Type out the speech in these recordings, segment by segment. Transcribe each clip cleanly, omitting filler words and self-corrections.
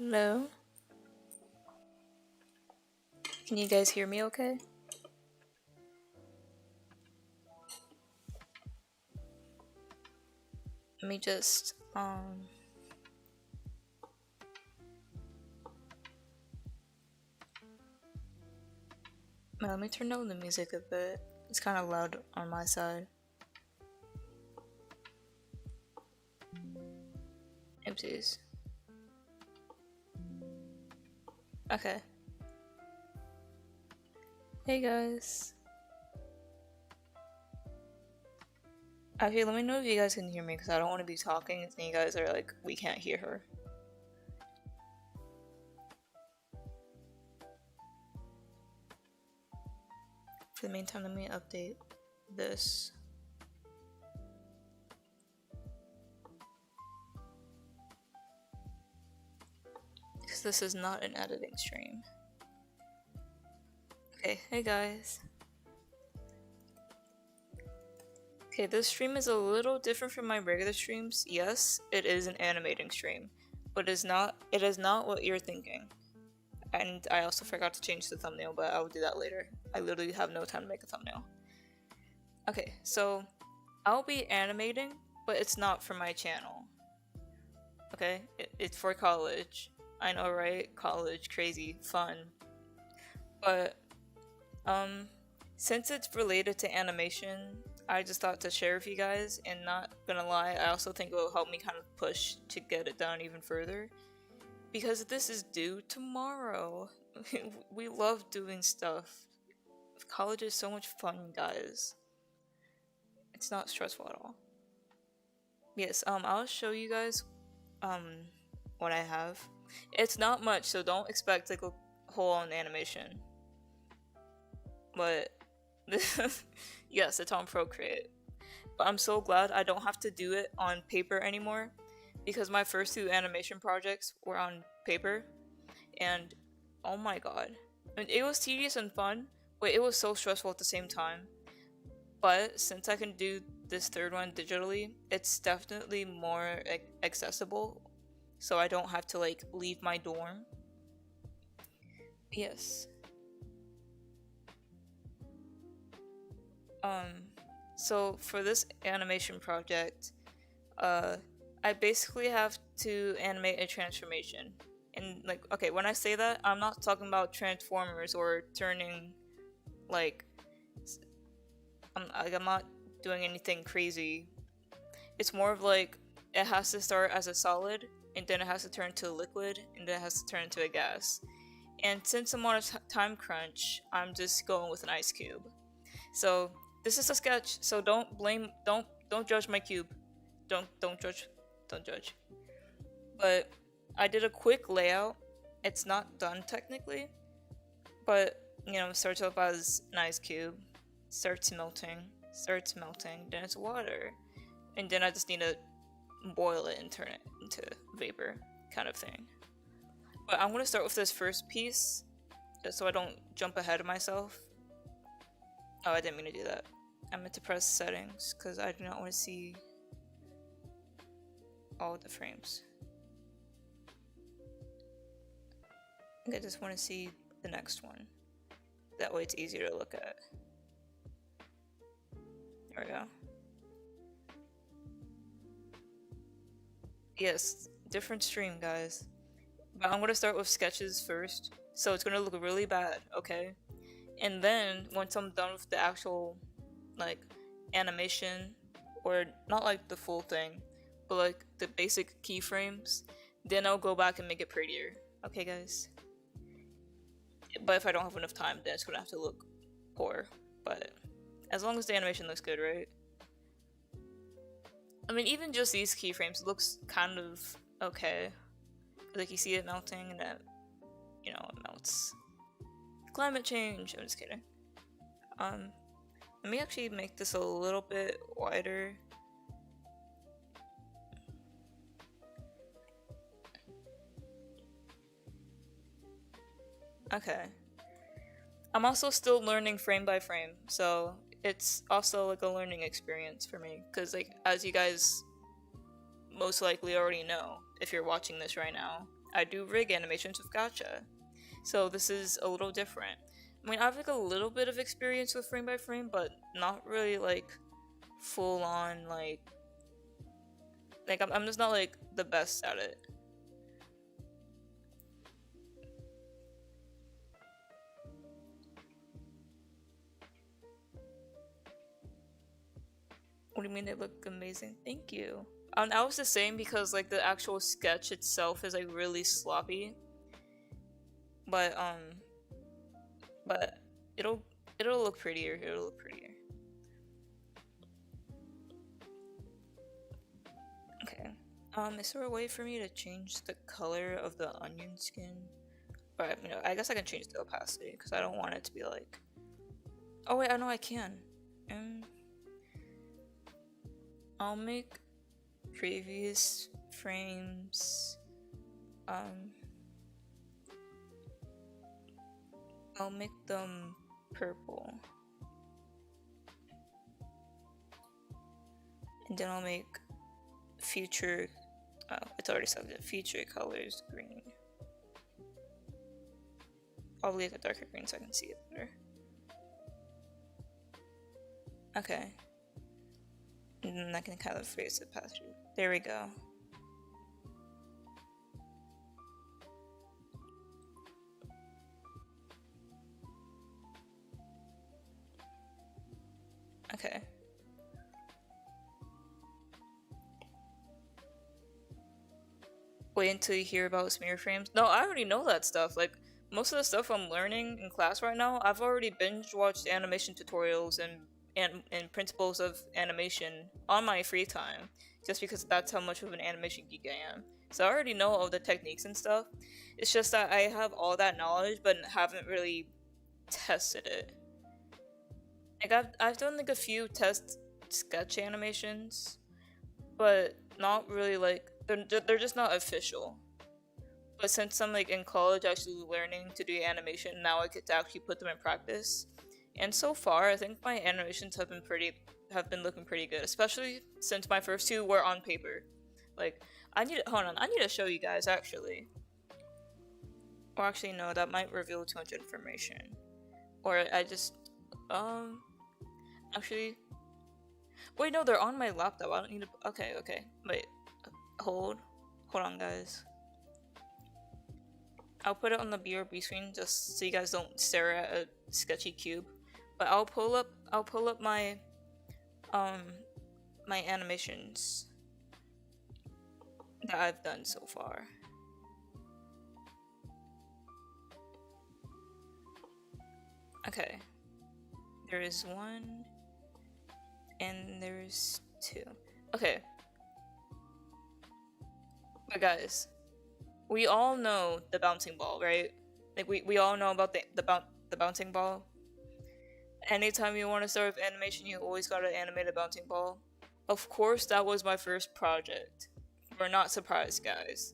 Hello? Can you guys hear me okay? Let me just, let me turn down the music a bit. It's kind of loud on my side. Oopsies. Okay. Hey guys. Actually, let me know if you guys can hear me because I don't want to be talking and you guys are like, we can't hear her. For the meantime, let me update this. Because this is not an editing stream. Okay, hey guys. Okay, this stream is a little different from my regular streams. Yes, it is an animating stream, but it is not what you're thinking. And I also forgot to change the thumbnail, but I will do that later. I literally have no time to make a thumbnail. Okay, so I'll be animating, but it's not for my channel. Okay, it's for college. I know, right? College, crazy, fun. But since it's related to animation, I just thought to share with you guys, and not gonna lie, I also think it will help me kind of push to get it done even further. Because this is due tomorrow. We love doing stuff. College is so much fun, guys. It's not stressful at all. Yes, I'll show you guys what I have. It's not much, so don't expect like a whole on animation. But yes, it's on Procreate. But I'm so glad I don't have to do it on paper anymore, because my first two animation projects were on paper, and oh my god. I mean, it was tedious and fun, but it was so stressful at the same time. But since I can do this third one digitally, it's definitely more accessible, so I don't have to like leave my dorm. Yes. So for this animation project, I basically have to animate a transformation. And like, okay, when I say that, I'm not talking about Transformers or turning, like, I'm not doing anything crazy. It's more of like, it has to start as a solid, and then it has to turn to a liquid, and then it has to turn into a gas. And since I'm on a time crunch, I'm just going with an ice cube. So this is a sketch, so don't judge my cube. Don't judge. But I did a quick layout. It's not done technically, but you know, it starts up as an ice cube, starts melting, then it's water, and then I just need to boil it and turn it into vapor kind of thing. But I'm gonna start with this first piece, just so I don't jump ahead of myself. Oh, I didn't mean to do that. I meant to press settings because I do not want to see all the frames. I just want to see the next one. That way it's easier to look at. There we go. Yes, different stream, guys. But I'm gonna start with sketches first, so it's gonna look really bad, okay? And then once I'm done with the actual like animation, or not like the full thing, but like the basic keyframes, then I'll go back and make it prettier. Okay, guys? But if I don't have enough time, then it's gonna have to look poor. But as long as the animation looks good, right? I mean, even just these keyframes looks kind of okay. Like you see it melting, and then, you know, it melts. Climate change! I'm just kidding. Let me actually make this a little bit wider. Okay. I'm also still learning frame by frame, so it's also like a learning experience for me, because like, as you guys most likely already know if you're watching this right now, I do rig animations with gacha. So this is a little different. I mean, I have like a little bit of experience with frame by frame, but not really like full on like I'm just not like the best at it. What do you mean they look amazing? Thank you. I was the same because like the actual sketch itself is like really sloppy. But it'll look prettier. It'll look prettier. Okay. Is there a way for me to change the color of the onion skin? Alright, you know, I guess I can change the opacity because I don't want it to be like. Oh wait, I know I can. I'll make previous frames. I'll make them purple. And then I'll make future, it's already selected, future colors green. Probably like a darker green so I can see it better. Okay. And then I can kind of face it past you. There we go. Okay. Wait until you hear about smear frames. No, I already know that stuff. Like, most of the stuff I'm learning in class right now, I've already binge watched animation tutorials and principles of animation on my free time, just because that's how much of an animation geek I am. So I already know all the techniques and stuff. It's just that I have all that knowledge, but haven't really tested it. Like I've done like a few test sketch animations, but not really like they're just not official. But since I'm like in college actually learning to do animation, now I get to actually put them in practice. And so far, I think my animations have been looking pretty good, especially since my first two were on paper. Like I need to show you guys actually. Or actually no, that might reveal too much information. Or I just actually wait, no, they're on my laptop. I don't need to. Okay, wait, hold on guys. I'll put it on the BRB screen just so you guys don't stare at a sketchy cube. But I'll pull up my my animations that I've done so far. Okay. There is one and there's two. Okay. But guys, we all know the bouncing ball, right? Like we all know about the bouncing ball. Anytime you want to start with animation, you always gotta animate a bouncing ball. Of course, that was my first project. We're not surprised, guys.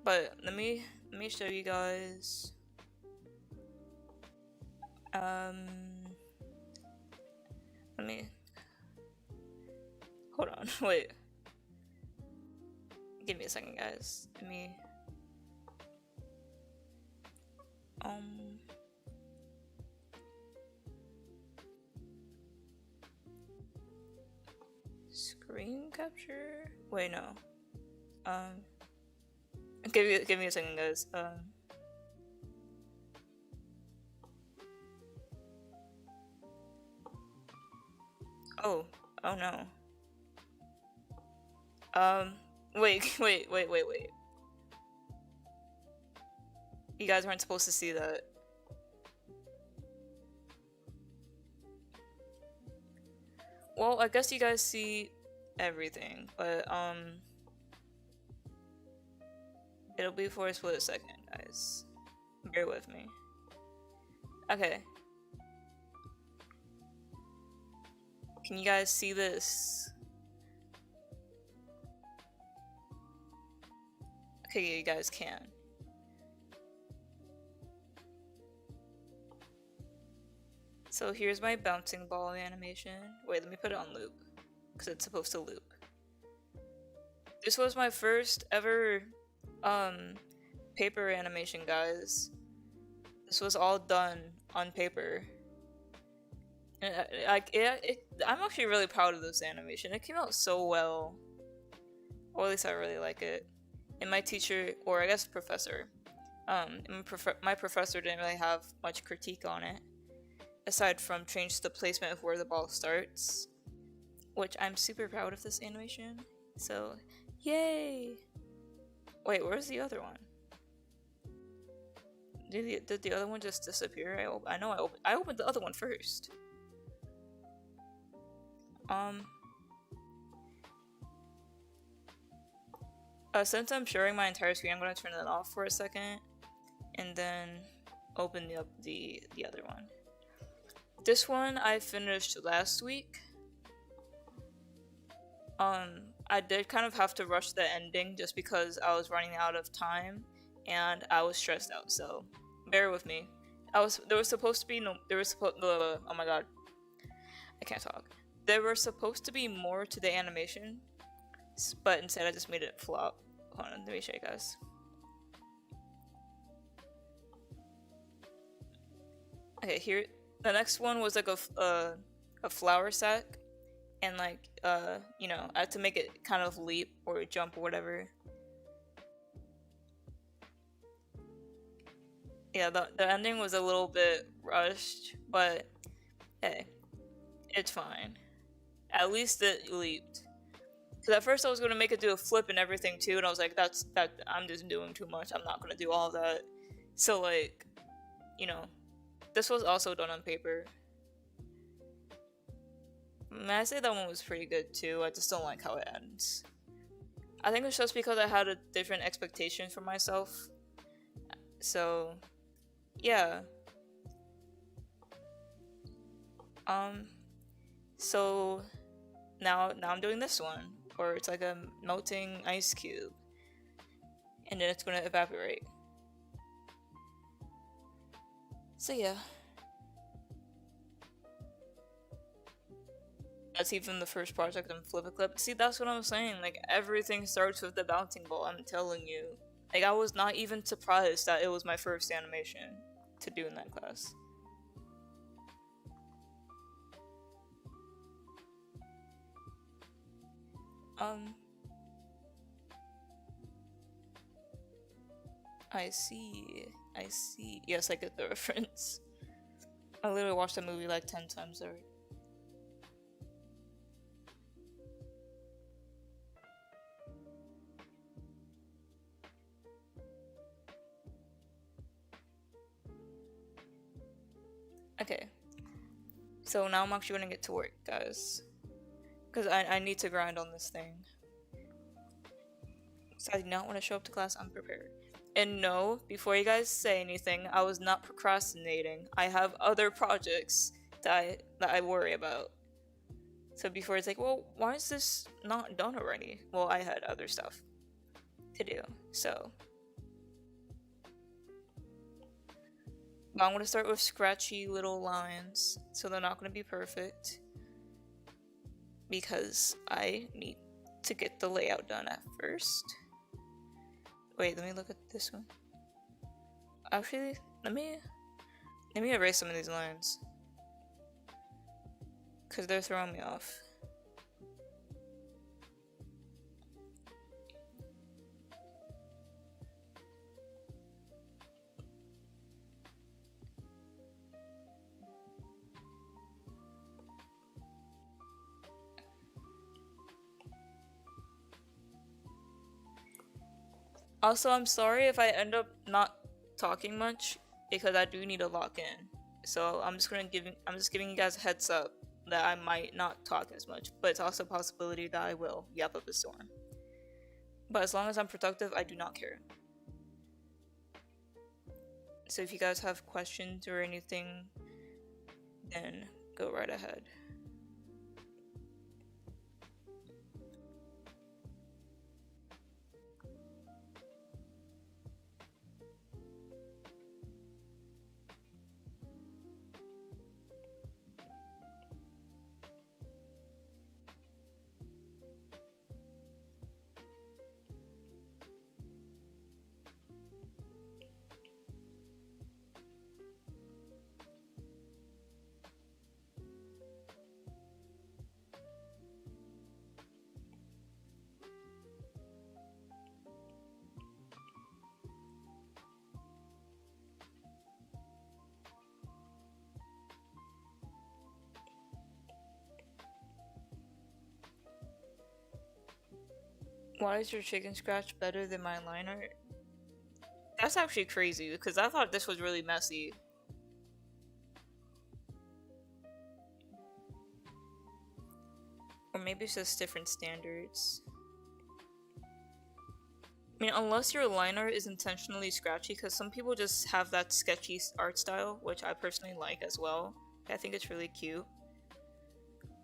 But let me show you guys. Let me hold on. Wait. Give me a second, guys. Let me screen capture? Wait, no. Give me a second, guys. Oh no. Wait. You guys weren't supposed to see that. Well, I guess you guys see everything, but it'll be for a split second, guys. Bear with me. Okay. Can you guys see this? Okay, you guys can. So here's my bouncing ball animation. Wait, let me put it on loop, because it's supposed to loop. This was my first ever Um, paper animation, guys. This was all done on paper. And I'm actually really proud of this animation. It came out so well. Or at least I really like it. And my teacher, or I guess professor, my professor didn't really have much critique on it, aside from change the placement of where the ball starts, which I'm super proud of this animation. So, yay! Wait, where's the other one? Did the other one just disappear? I know I opened the other one first. Since I'm sharing my entire screen, I'm gonna turn it off for a second, and then open the other one. This one I finished last week. I did kind of have to rush the ending just because I was running out of time and I was stressed out, so bear with me. There was supposed to be oh my god. I can't talk. There were supposed to be more to the animation, but instead I just made it flop. Hold on, let me show you guys. Okay, here, the next one was like a flour sack, and like, you know, I had to make it kind of leap or jump or whatever. Yeah, the ending was a little bit rushed, but hey, it's fine. At least it leaped. Because at first I was going to make it do a flip and everything too, and I was like, I'm just doing too much, I'm not going to do all that. So like, you know, this was also done on paper. I say that one was pretty good too, I just don't like how it ends. I think it's just because I had a different expectation for myself. So, yeah. So now I'm doing this one, or it's like a melting ice cube, and then it's gonna evaporate. So yeah. That's even the first project in Flip a Clip. See, that's what I'm saying, like, everything starts with the bouncing ball, I'm telling you. Like, I was not even surprised that it was my first animation to do in that class. I see. Yes, I get the reference. I literally watched the movie like 10 times already. Okay. So now I'm actually gonna get to work, guys. Because I need to grind on this thing. So I do not want to show up to class unprepared. And no, before you guys say anything, I was not procrastinating. I have other projects that I worry about. So before it's like, well, why is this not done already? Well, I had other stuff to do, so. But I'm gonna start with scratchy little lines, so they're not gonna be perfect. Because I need to get the layout done at first. Wait, let me look at this one. Actually, let me erase some of these lines. Because they're throwing me off. Also, I'm sorry if I end up not talking much, because I do need to lock in. So I'm just giving you guys a heads up that I might not talk as much, but it's also a possibility that I will yap up a storm. But as long as I'm productive, I do not care. So if you guys have questions or anything, then go right ahead. Why is your chicken scratch better than my liner? That's actually crazy, because I thought this was really messy. Or maybe it's just different standards. I mean, unless your liner is intentionally scratchy, because some people just have that sketchy art style, which I personally like as well. I think it's really cute.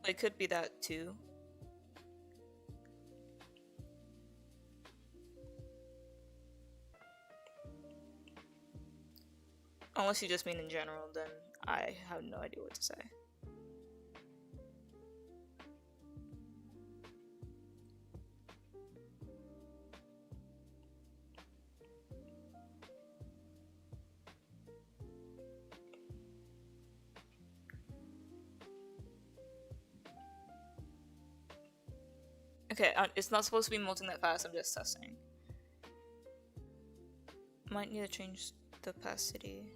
But it could be that too. Unless you just mean in general, then I have no idea what to say. Okay, it's not supposed to be melting that fast, I'm just testing. Might need to change the opacity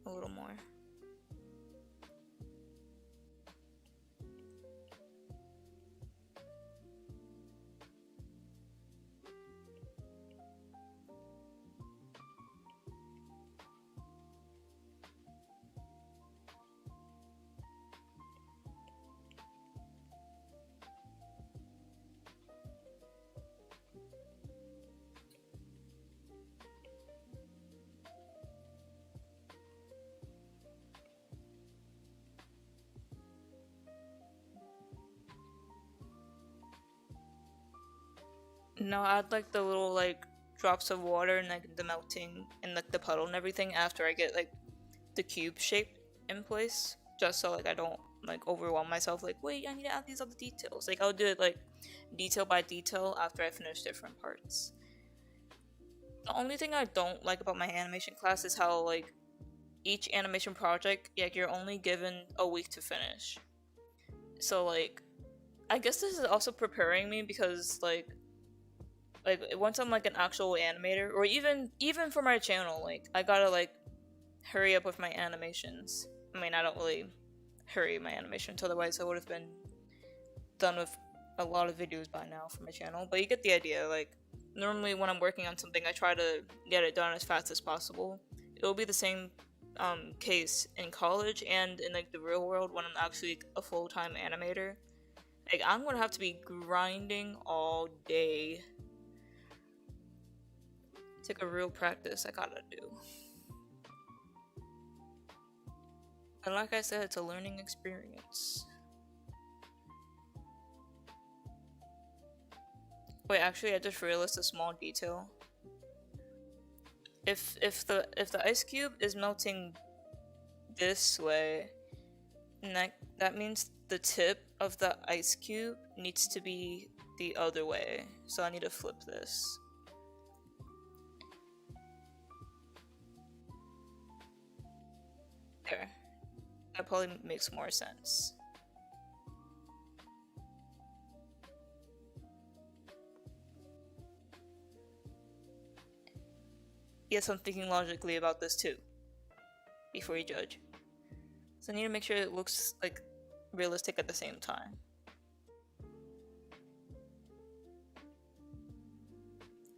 a little more. No, add like the little like drops of water and like the melting and like the puddle and everything after I get like the cube shape in place, just so like I don't like overwhelm myself like, wait, I need to add these other details. Like I'll do it like detail by detail after I finish different parts. The only thing I don't like about my animation class is how like each animation project, like you're only given a week to finish. So like I guess this is also preparing me because like once I'm like an actual animator, or even for my channel, like I gotta like hurry up with my animations. I mean, I don't really hurry my animations, otherwise I would have been done with a lot of videos by now for my channel, but you get the idea. Like normally when I'm working on something, I try to get it done as fast as possible. It'll be the same case in college and in like the real world when I'm actually a full-time animator. Like I'm gonna have to be grinding all day. It's like a real practice I gotta do. And like I said, it's a learning experience. Wait, actually I just realized a small detail. If the ice cube is melting this way, and that means the tip of the ice cube needs to be the other way. So I need to flip this. There. That probably makes more sense. Yes, I'm thinking logically about this too, before you judge. So I need to make sure it looks like realistic at the same time.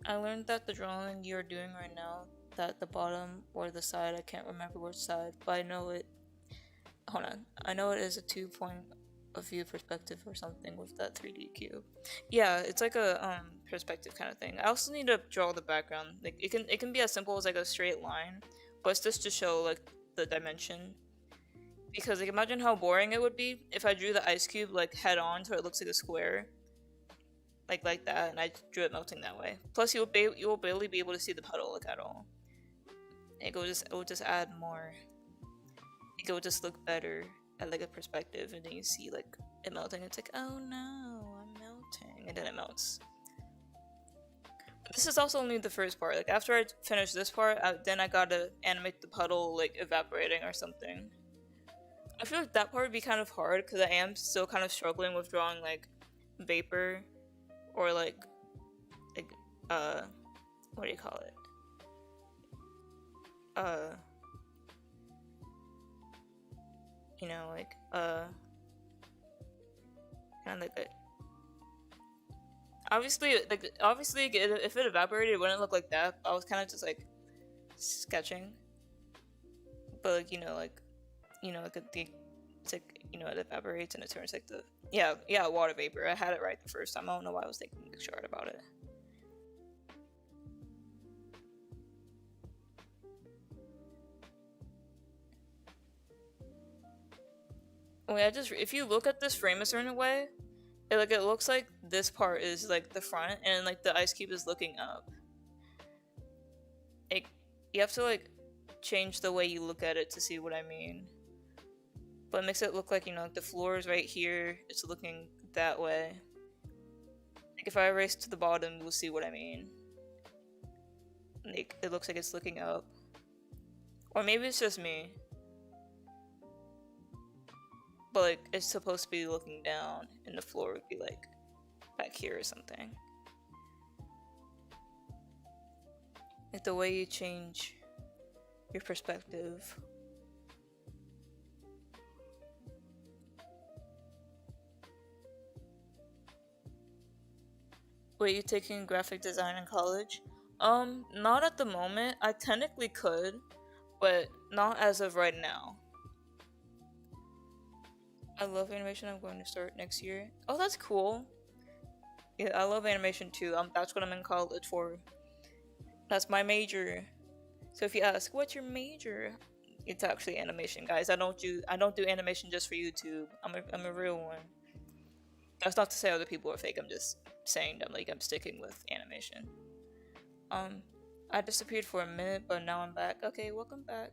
I learned that the drawing you're doing right now, that the bottom or the side, I can't remember which side, but I know it. Hold on, I know it is a 2-point of view perspective or something with that 3D cube. Yeah, it's like a perspective kind of thing. I also need to draw the background. Like it can be as simple as like a straight line, but it's just to show like the dimension. Because like imagine how boring it would be if I drew the ice cube like head on so it looks like a square. Like that, and I drew it melting that way. Plus you will barely be able to see the puddle like at all. It will just add more. It will just look better at like a perspective, and then you see like it melting. It's like, oh no, I'm melting, and then it melts. This is also only the first part. Like after I finish this part, then I gotta animate the puddle like evaporating or something. I feel like that part would be kind of hard because I am still kind of struggling with drawing like vapor or like what do you call it? You know, like kind of like obviously, if it evaporated, it wouldn't look like that. I was kind of just like sketching, but like it's like it evaporates and it turns like the water vapor. I had it right the first time. I don't know why I was thinking short about it. Wait, if you look at this frame a certain way, it looks like this part is like the front, and like the ice cube is looking up. Like, you have to like change the way you look at it to see what I mean. But it makes it look like like the floor is right here. It's looking that way. Like if I erase to the bottom, we'll see what I mean. Like it looks like it's looking up, or maybe it's just me. But like it's supposed to be looking down, and the floor would be like back here or something. Like the way you change your perspective. Wait, you taking graphic design in college? Not at the moment. I technically could, but not as of right now. I love animation. I'm going to start next year. Oh, that's cool. Yeah, I love animation too. That's what I'm in college for. That's my major. So if you ask, what's your major? It's actually animation, guys. I don't do animation just for YouTube. I'm a real one. That's not to say other people are fake. I'm just saying that I'm sticking with animation. I disappeared for a minute, but now I'm back. Okay, welcome back.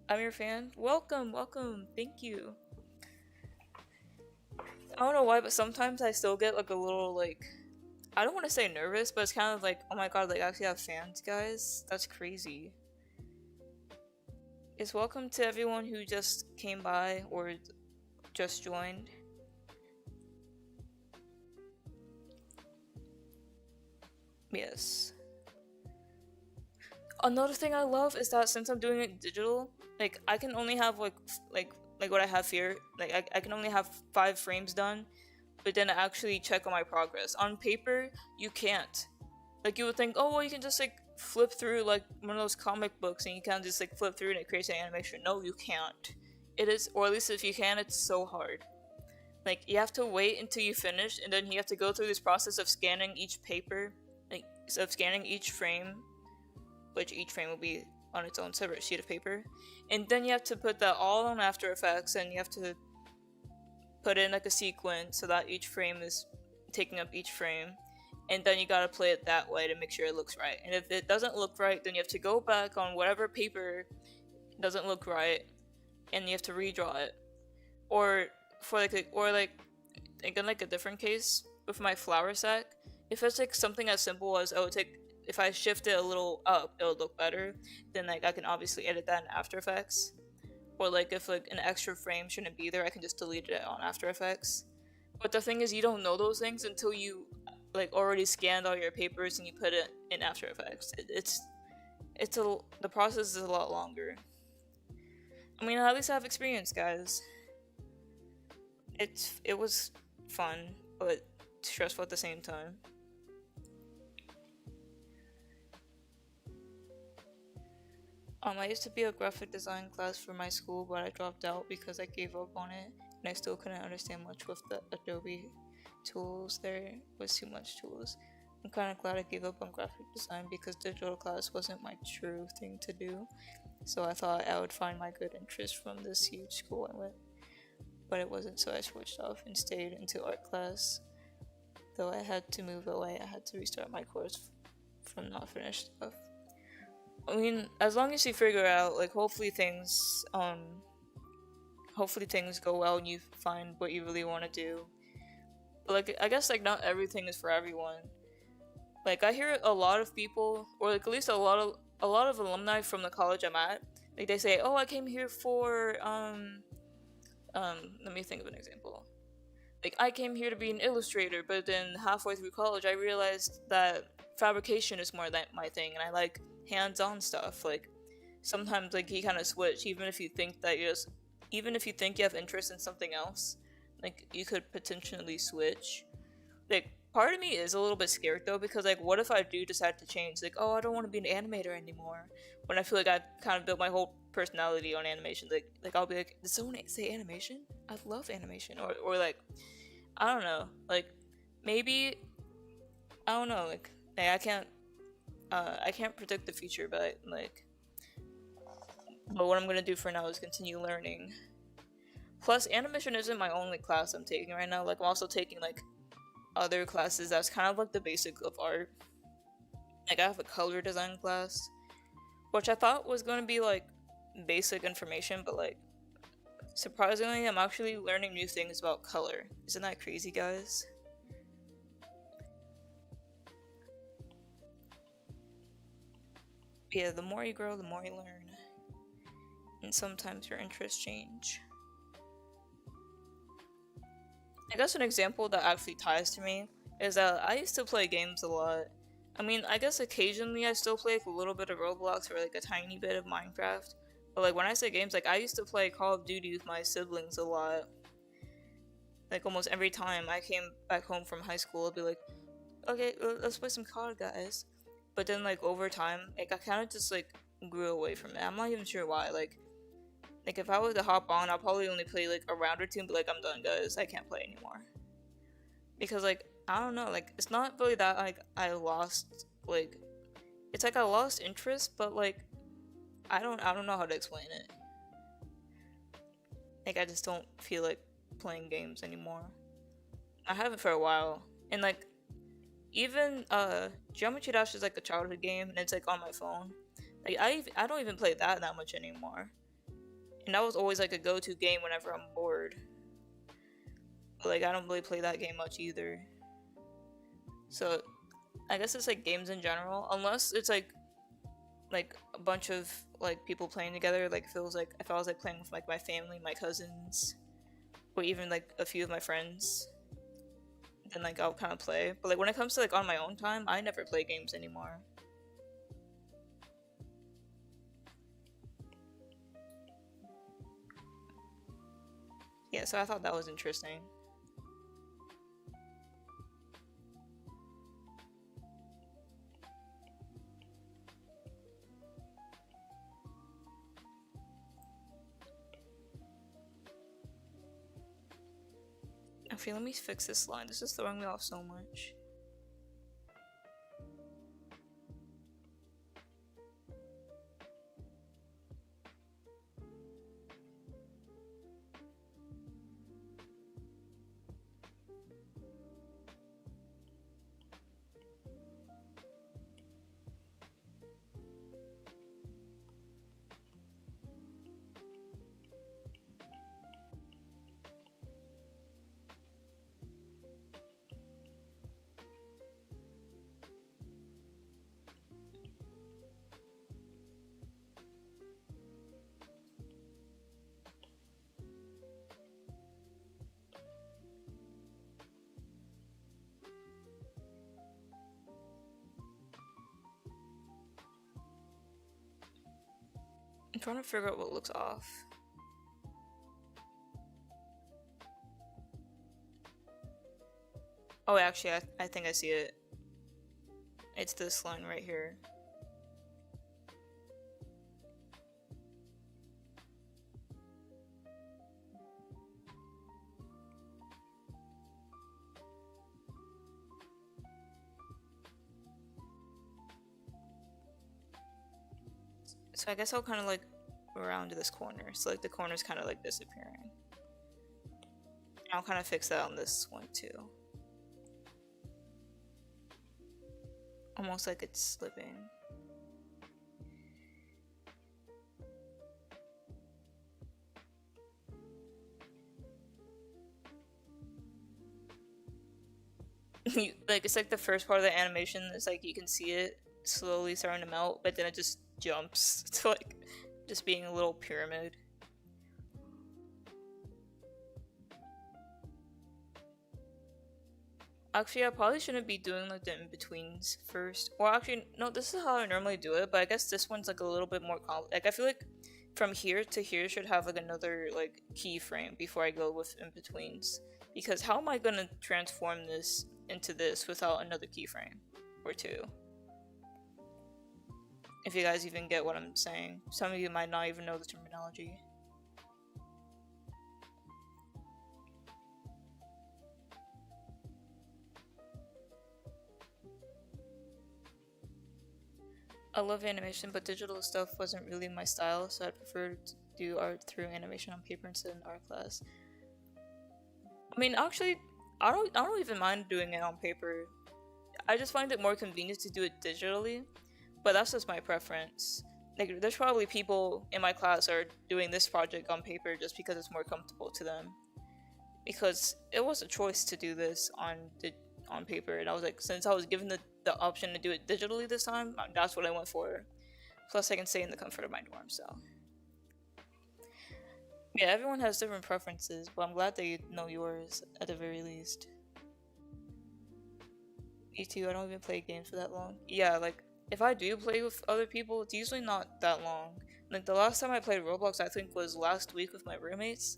I'm your fan. Welcome. Thank you. I don't know why, but sometimes I still get like a little I don't want to say nervous, but it's kind of like, oh my god, I actually have fans, guys. That's crazy. It's welcome to everyone who just came by or just joined. Yes. Another thing I love is that since I'm doing it digital, I can only have like what I have here. I can only have 5 frames done, but then I actually check on my progress. On paper, you can't. You would think, oh well, you can just flip through one of those comic books and you can just flip through and it creates an animation. No, you can't. It is, or at least if you can, it's so hard. You have to wait until you finish, and then you have to go through this process of scanning each paper, of scanning each frame, which each frame will be on its own separate sheet of paper, and then you have to put that all on After Effects, and you have to put in a sequence so that each frame is taking up each frame, and then you gotta play it that way to make sure it looks right. And if it doesn't look right, then you have to go back on whatever paper doesn't look right, and you have to redraw it. Or for in a different case with my flour sack, if it's something as simple as if I shift it a little up, it'll look better, then I can obviously edit that in After Effects. Or if an extra frame shouldn't be there, I can just delete it on After Effects. But the thing is, you don't know those things until you already scanned all your papers and you put it in After Effects. The process is a lot longer. I mean, at least I have experience, guys. It was fun, but stressful at the same time. I used to be a graphic design class for my school, but I dropped out because I gave up on it, and I still couldn't understand much with the Adobe tools. There was too much tools. I'm kind of glad I gave up on graphic design because digital class wasn't my true thing to do, so I thought I would find my good interest from this huge school I went. But it wasn't, so I switched off and stayed into art class. Though I had to move away, I had to restart my course from not finished stuff. I mean, as long as you figure out, hopefully things go well and you find what you really want to do. But I guess not everything is for everyone. I hear a lot of people, or at least a lot of alumni from the college I'm at, they say, oh, I came here for let me think of an example. I came here to be an illustrator, but then halfway through college I realized that fabrication is more my thing, and I like hands-on stuff. Sometimes you kind of switch, even if you think you have interest in something else, you could potentially switch. like part of me is a little bit scared though, because like what if I do decide to change, like, oh, I don't want to be an animator anymore, when I feel like I kind of built my whole personality on animation. Like I'll be like, did someone say animation? I love animation. Or like, I don't know, like maybe, I don't know, like I can't predict the future, but what I'm gonna do for now is continue learning. Plus, animation isn't my only class I'm taking right now. Like, I'm also taking like other classes that's kind of like the basic of art. Like, I have a color design class, which I thought was gonna be like basic information, but like surprisingly, I'm actually learning new things about color. Isn't that crazy, guys? Yeah, the more you grow, the more you learn. And sometimes your interests change. I guess an example that actually ties to me is that I used to play games a lot. I mean, I guess occasionally I still play like a little bit of Roblox or like a tiny bit of Minecraft. But like when I say games, like I used to play Call of Duty with my siblings a lot. Like almost every time I came back home from high school, I'd be like, okay, let's play some COD, guys. But then like over time, like I kind of just like grew away from it. I'm not even sure why. Like if I were to hop on, I'll probably only play like a round or two and be like, I'm done, guys. I can't play anymore. Because like I don't know, like it's not really that like I lost like, it's like I lost interest, but like I don't know how to explain it. Like I just don't feel like playing games anymore. I haven't for a while, and like even Geometry Dash is like a childhood game, and it's like on my phone. Like I don't even play that much anymore. And that was always like a go-to game whenever I'm bored. But like I don't really play that game much either. So I guess it's like games in general, unless it's like a bunch of like people playing together. Like feels like if I was like playing with like my family, my cousins, or even like a few of my friends, then like I'll kind of play. But like when it comes to like on my own time, I never play games anymore. Yeah, so I thought that was interesting. Okay, let me fix this line. This is throwing me off so much. I'm trying to figure out what looks off. Oh, actually, I think I see it. It's this line right here. So I guess I'll kind of like around to this corner. So like the corner's kind of like disappearing. I'll kind of fix that on this one too. Almost like it's slipping. Like it's like the first part of the animation, it's like you can see it slowly starting to melt, but then it just jumps to like just being a little pyramid. Actually, I probably shouldn't be doing like the in-betweens first. Well, actually, no, this is how I normally do it, but I guess this one's like a little bit more like I feel like from here to here should have like another like keyframe before I go with in-betweens. Because how am I gonna transform this into this without another keyframe or two. If you guys even get what I'm saying. Some of you might not even know the terminology. I love animation, but digital stuff wasn't really my style, so I'd prefer to do art through animation on paper instead of art class. I mean, actually, I don't even mind doing it on paper. I just find it more convenient to do it digitally, but that's just my preference. Like, there's probably people in my class are doing this project on paper just because it's more comfortable to them. Because it was a choice to do this on paper, and I was like, since I was given the option to do it digitally this time, that's what I went for. Plus, I can stay in the comfort of my dorm, so. Yeah, everyone has different preferences, but I'm glad that you know yours at the very least. Me too, I don't even play games for that long. Yeah, like, if I do play with other people, it's usually not that long. Like, the last time I played Roblox, I think, was last week with my roommates.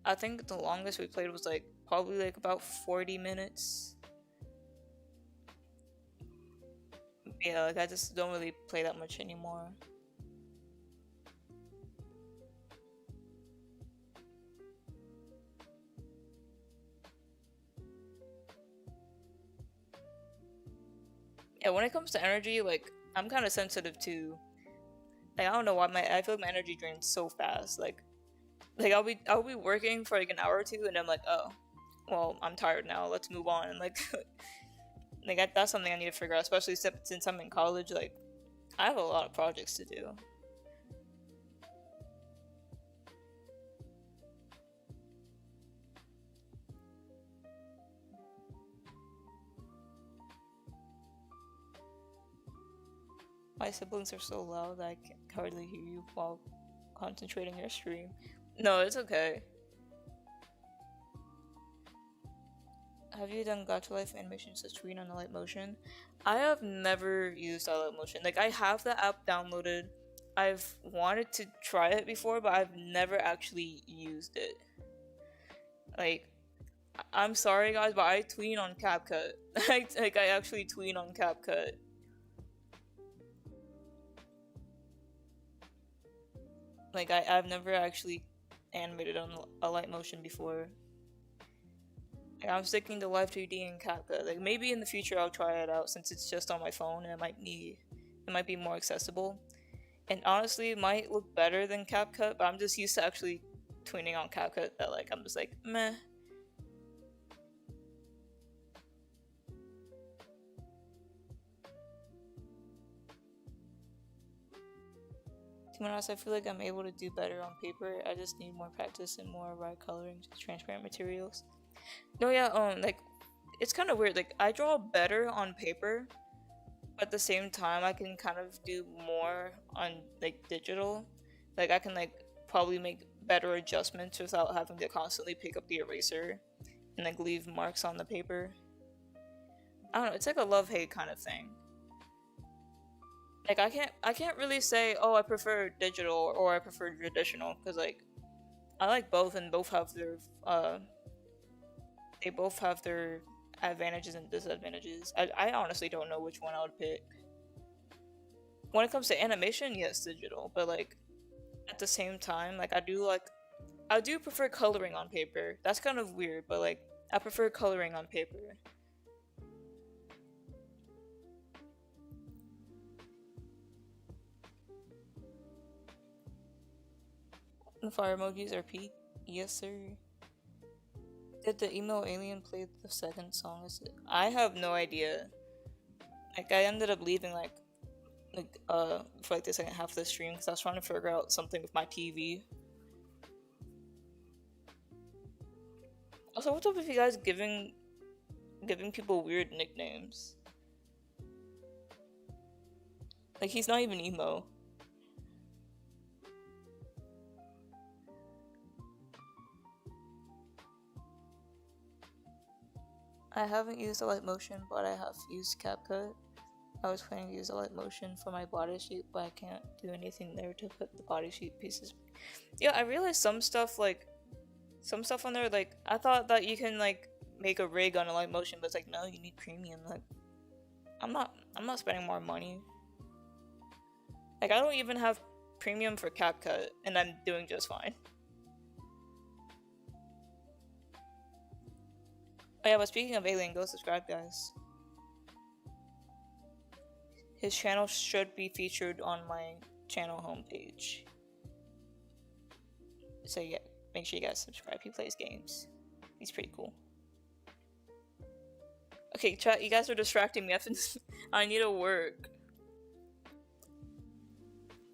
I think the longest we played was, like, probably, like, about 40 minutes. Yeah, like, I just don't really play that much anymore. Yeah, when it comes to energy, like, I'm kind of sensitive to, like, I don't know why I feel like my energy drains so fast. Like I'll be working for like an hour or two, and I'm like, oh, well, I'm tired now. Let's move on. And like, that's something I need to figure out, especially since I'm in college. Like, I have a lot of projects to do. My siblings are so loud that I can hardly hear you while concentrating your stream. No, it's okay. Have you done Gacha Life animations to tweet on the light motion? I have never used light motion. Like, I have the app downloaded. I've wanted to try it before, but I've never actually used it. Like, I'm sorry guys, but I tweet on CapCut. I actually tweet on CapCut. Like, I've never actually animated on a light motion before. Like, I'm sticking to Live 3D and CapCut. Like, maybe in the future I'll try it out since it's just on my phone and it might be more accessible. And honestly, it might look better than CapCut, but I'm just used to actually tweening on CapCut that, like, I'm just like, meh. To be honest, I feel like I'm able to do better on paper. I just need more practice and more right coloring to transparent materials. No, yeah, like, it's kind of weird. Like, I draw better on paper, but at the same time, I can kind of do more on, like, digital. Like, I can, like, probably make better adjustments without having to constantly pick up the eraser and, like, leave marks on the paper. I don't know, it's like a love-hate kind of thing. Like, I can't really say, oh, I prefer digital or I prefer traditional, because, like, I like both, and both have their, they both have their advantages and disadvantages. I honestly don't know which one I would pick. When it comes to animation, yes, digital, but, like, at the same time, like, I do prefer coloring on paper. That's kind of weird, but, like, I prefer coloring on paper. The fire emojis are peak. Yes, sir. Did the emo alien play the second song? I have no idea. Like, I ended up leaving like for like the second half of the stream because I was trying to figure out something with my TV. Also, what's up with you guys giving people weird nicknames? Like, he's not even emo. I haven't used a light motion, but I have used CapCut. I was planning to use a light motion for my body sheet, but I can't do anything there to put the body sheet pieces. Yeah, I realized some stuff on there, like, I thought that you can, like, make a rig on a live motion, but it's like, no, you need premium. Like, I'm not spending more money. Like, I don't even have premium for CapCut, and I'm doing just fine. Oh yeah, but speaking of Alien, go subscribe, guys. His channel should be featured on my channel homepage. So yeah, make sure you guys subscribe. He plays games. He's pretty cool. Okay, chat, you guys are distracting me. I need to work.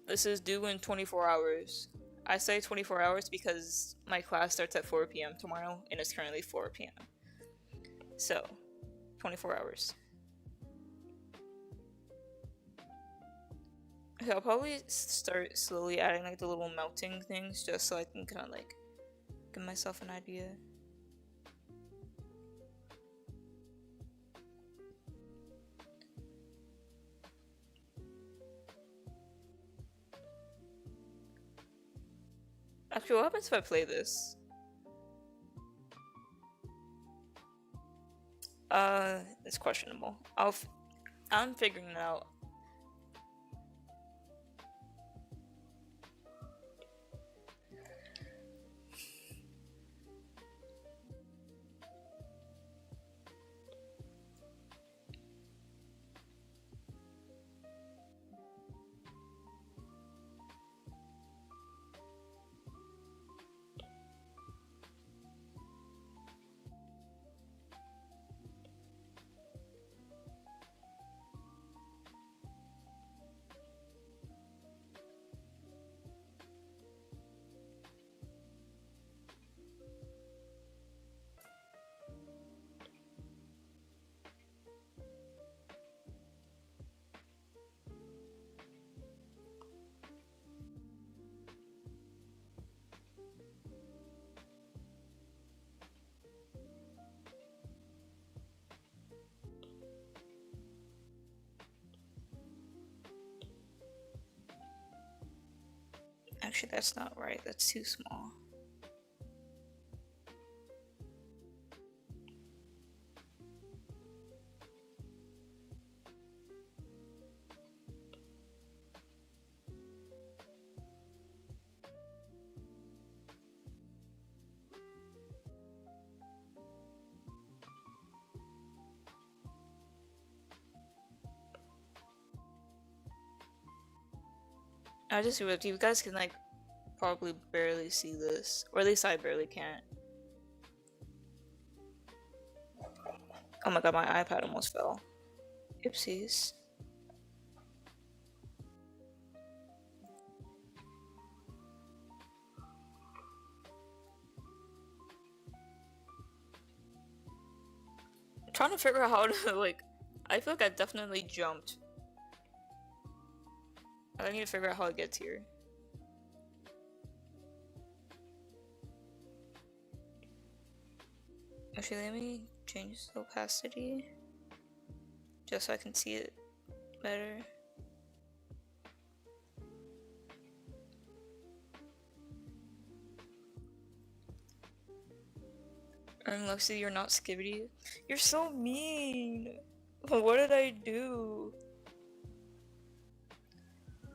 This is due in 24 hours. I say 24 hours because my class starts at 4 p.m. tomorrow, and it's currently 4 p.m. So, 24 hours. Okay, I'll probably start slowly adding like the little melting things just so I can kind of like give myself an idea. Actually, what happens if I play this? It's questionable. I'm figuring it out. Actually, that's not right. That's too small. I just realized you guys can like probably barely see this, or at least I barely can't. Oh my god, my iPad almost fell. Oopsies. I'm trying to figure out how to like. I feel like I definitely jumped. I need to figure out how it gets here. Actually, let me change the opacity just so I can see it better. Luxy, you're not skibbity. You're so mean. What did I do?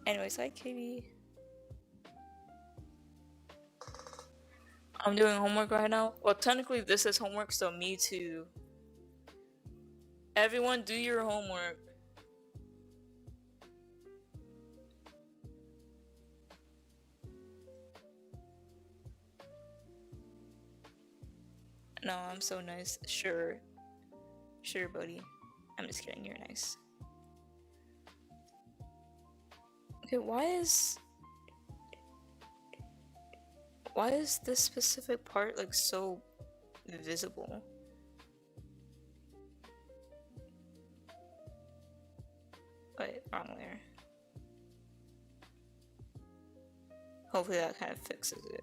Anyways, hi Kitty. I'm doing homework right now. Well, technically this is homework, so me too. Everyone do your homework. No, I'm so nice. Sure. Sure, buddy. I'm just kidding, you're nice. Okay, why is this specific part like so visible? Wait, wrong layer. Hopefully that kind of fixes it.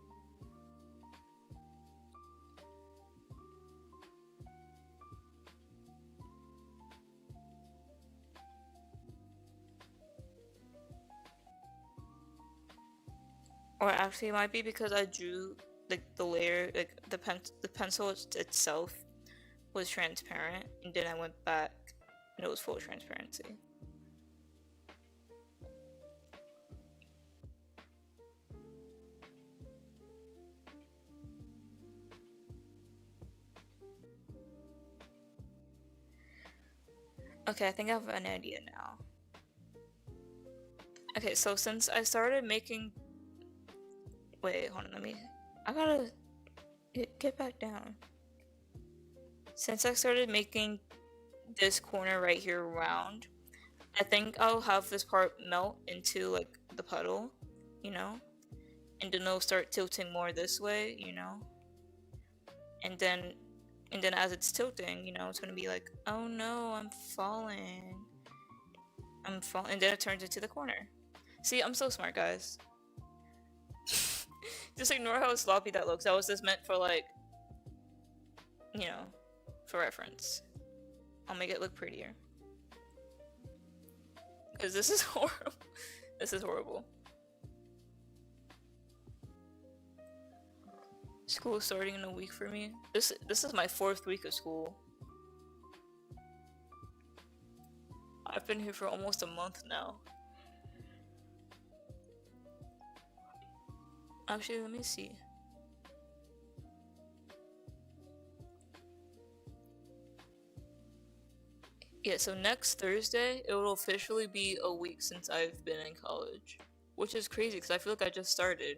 Or actually it might be because I drew like the layer, like the pencil itself was transparent, and then I went back and it was full transparency. Okay, I think I have an idea now. Okay, so since I started making... Wait, hold on, I gotta get back down. Since I started making this corner right here round, I think I'll have this part melt into like the puddle, you know? And then it'll start tilting more this way, you know? And then as it's tilting, you know, it's gonna be like, oh no, I'm falling. And then it turns into the corner. See, I'm so smart, guys. Just ignore how sloppy that looks. That was just meant for like, you know, for reference. I'll make it look prettier. Because this is horrible. This is horrible. School is starting in a week for me. This is my 4th week of school. I've been here for almost a month now. Actually, let me see. Yeah, so next Thursday, it will officially be a week since I've been in college. Which is crazy, because I feel like I just started.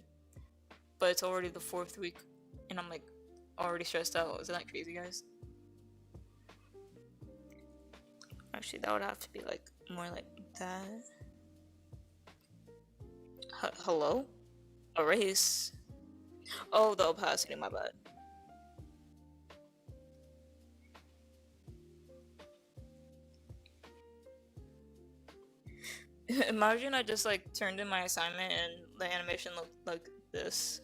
But it's already the 4th week, and I'm like, already stressed out. Isn't that crazy, guys? Actually, that would have to be like, more like that. Hello? Erase. Oh, the opacity, my bad. Imagine I just like turned in my assignment and the animation looked like this.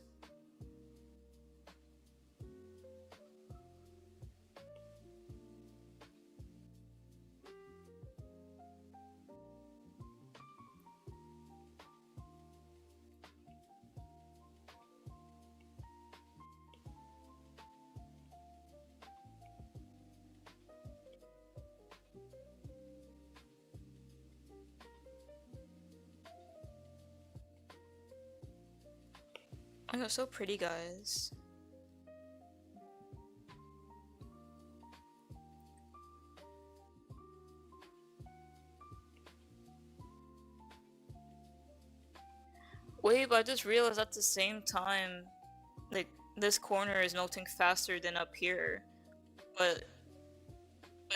Oh, you're so pretty, guys. Wait, but I just realized at the same time, like, this corner is melting faster than up here, but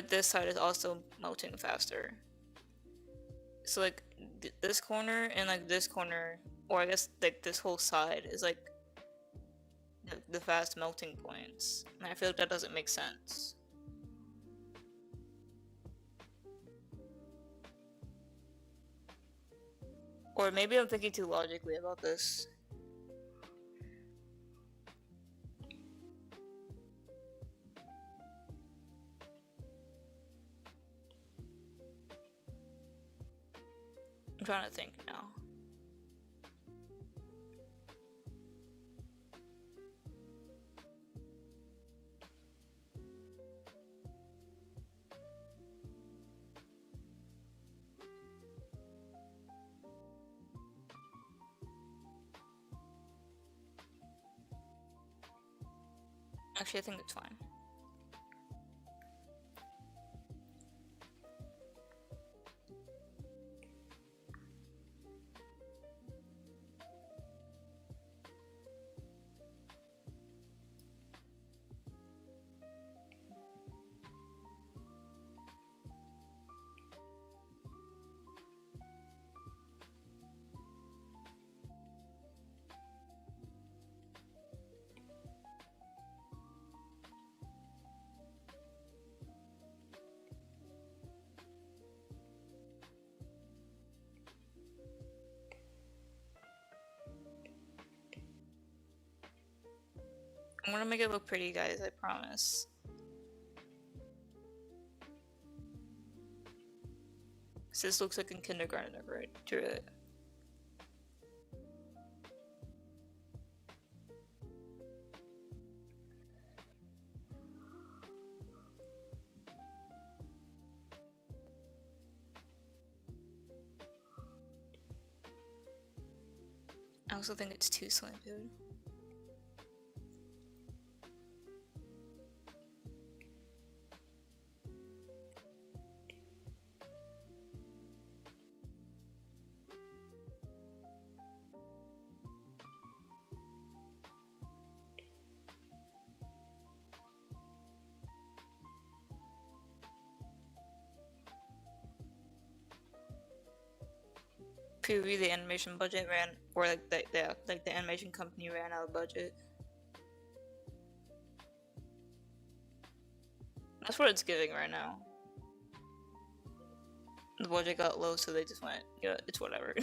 this side is also melting faster. So like, this corner and like this corner, or I guess like this whole side is like the fast melting points, and I feel like that doesn't make sense. Or maybe I'm thinking too logically about this. I'm trying to think now. Actually, I think it's fine. I'm gonna make it look pretty, guys, I promise. This looks like in kindergarten, right? Drew it. also think it's too slim, dude. PV, the animation budget ran, or like the animation company ran out of budget. That's what it's giving right now. The budget got low, so they just went, yeah, it's whatever.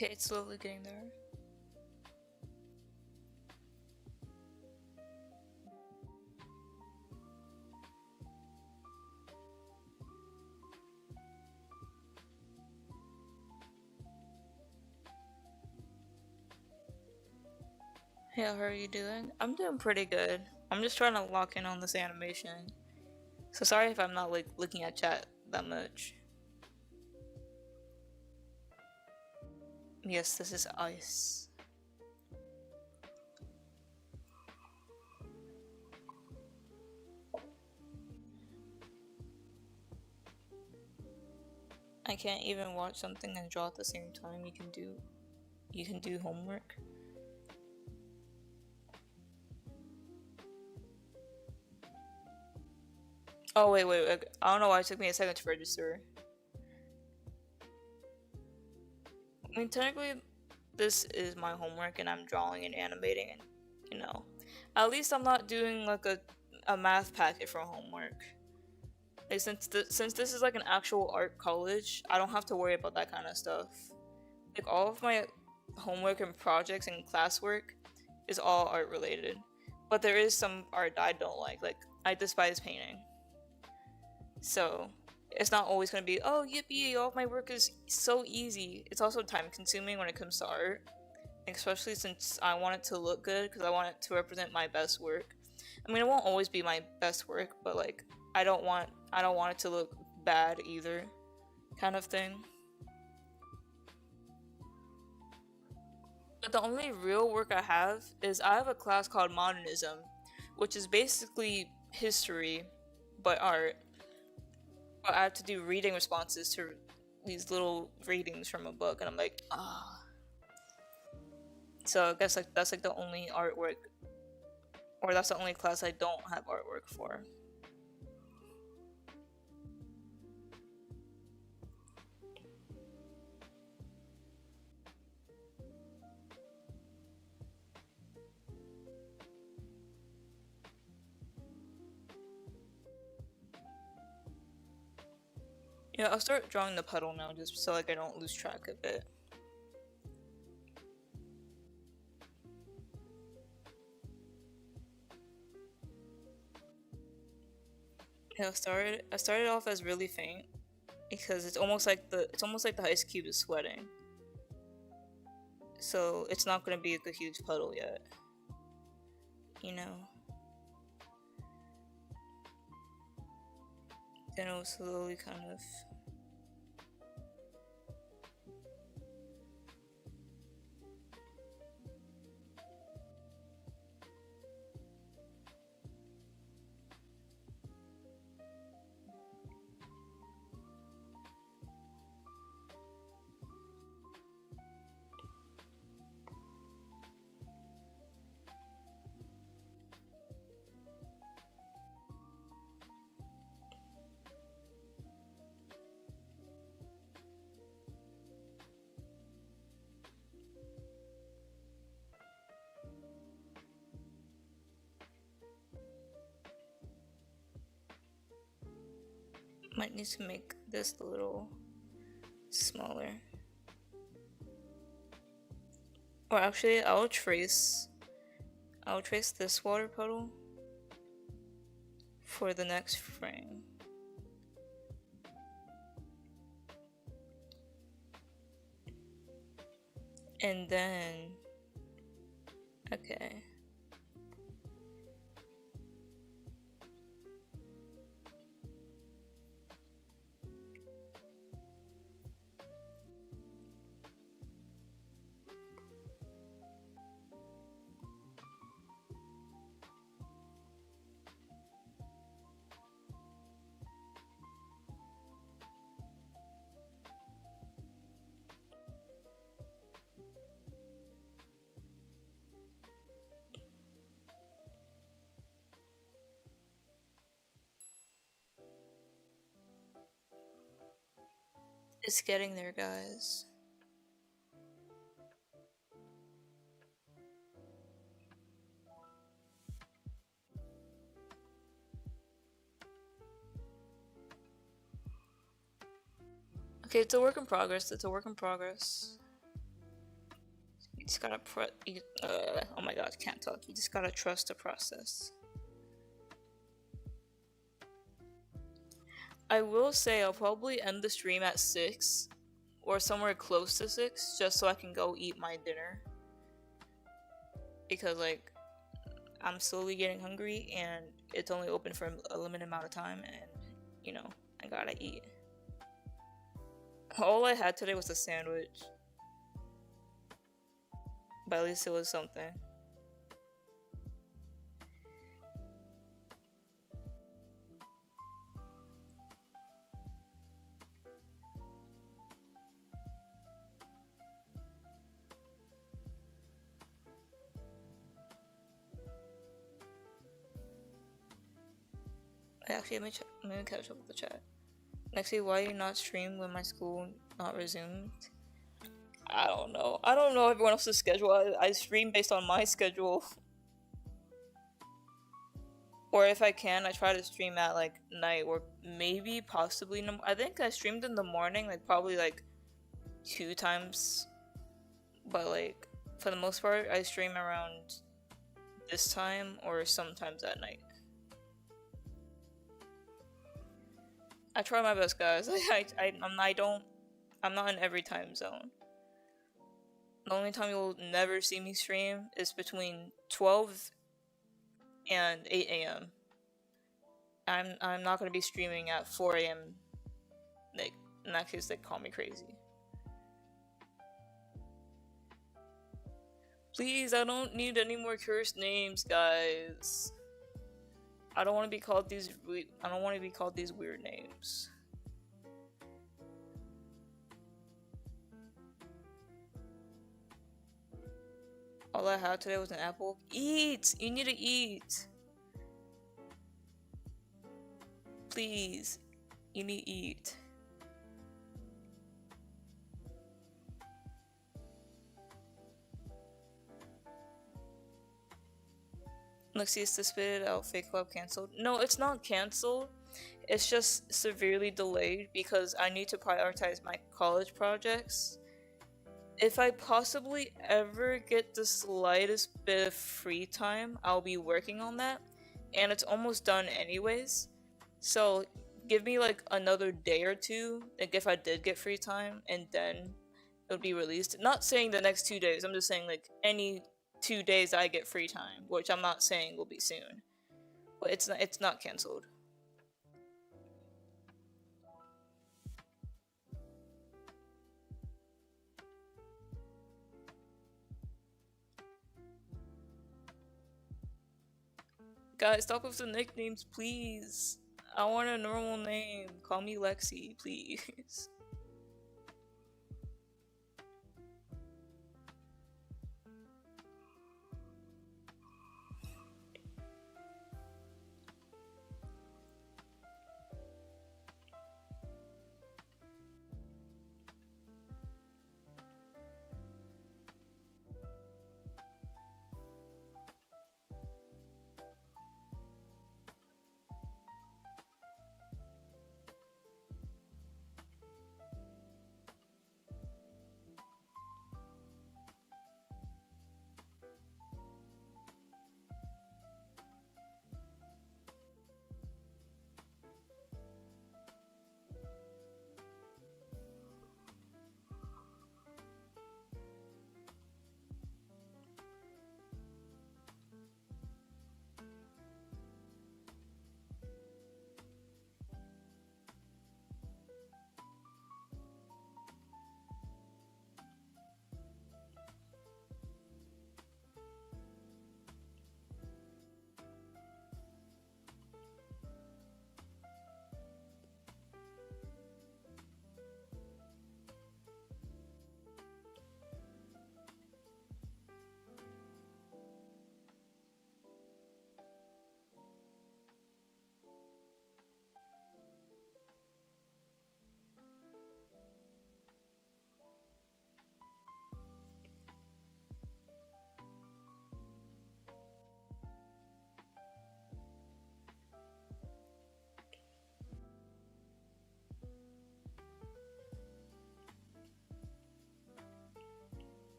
Okay, it's slowly getting there. Hey, how are you doing? I'm doing pretty good. I'm just trying to lock in on this animation. So sorry if I'm not like looking at chat that much. Yes, this is ice. I can't even watch something and draw at the same time. You can do homework. Oh wait, I don't know why it took me a second to register. I mean, technically, this is my homework and I'm drawing and animating and, you know, at least I'm not doing like a math packet for homework. Like, since this is like an actual art college, I don't have to worry about that kind of stuff. Like, all of my homework and projects and classwork is all art related. But there is some art I don't like I despise painting. So, it's not always going to be, oh, yippee, all of my work is so easy. It's also time consuming when it comes to art. Especially since I want it to look good, because I want it to represent my best work. I mean, it won't always be my best work, but like, I don't want it to look bad either, kind of thing. But the only real work I have a class called Modernism, which is basically history, but art. But I have to do reading responses to these little readings from a book, and I'm like, ah. So I guess like that's like the only artwork, or that's the only class I don't have artwork for. Yeah, I'll start drawing the puddle now, just so like I don't lose track of it. Yeah, I started off as really faint because it's almost like the ice cube is sweating. So it's not gonna be like a huge puddle yet. You know. Then it'll slowly kind of might need to make this a little smaller. Or actually, I'll trace this water puddle for the next frame. And then, okay. It's getting there, guys. Okay, it's a work in progress. It's a work in progress. You just gotta oh my god, can't talk. You just gotta trust the process. I will say I'll probably end the stream at 6 or somewhere close to 6 just so I can go eat my dinner. Because like I'm slowly getting hungry and it's only open for a limited amount of time and you know, I gotta eat. All I had today was a sandwich. But at least it was something. Actually, let me catch up with the chat. Nextly, why you not stream when my school not resumed? I don't know. I don't know everyone else's schedule. I stream based on my schedule. Or if I can, I try to stream at like night or maybe possibly I think I streamed in the morning, like probably like 2 times. But like for the most part, I stream around this time or sometimes at night. I try my best, guys. I'm not in every time zone. The only time you'll never see me stream is between 12 and 8 a.m. I'm not gonna be streaming at 4 a.m. Like in that case, they call me crazy. Please, I don't need any more cursed names, guys. I don't want to be called these. I don't want to be called these weird names. All I had today was an apple. Eat! You need to eat. Please, you need to eat. Lexi is suspended out. Fake Club canceled. No, it's not canceled. It's just severely delayed because I need to prioritize my college projects. If I possibly ever get the slightest bit of free time, I'll be working on that. And it's almost done anyways. So give me like another day or two, like if I did get free time, and then it would be released. Not saying the next 2 days, I'm just saying like any 2 days I get free time, which I'm not saying will be soon. But it's not canceled. Guys, stop with the nicknames, please. I want a normal name. Call me Lexi, please.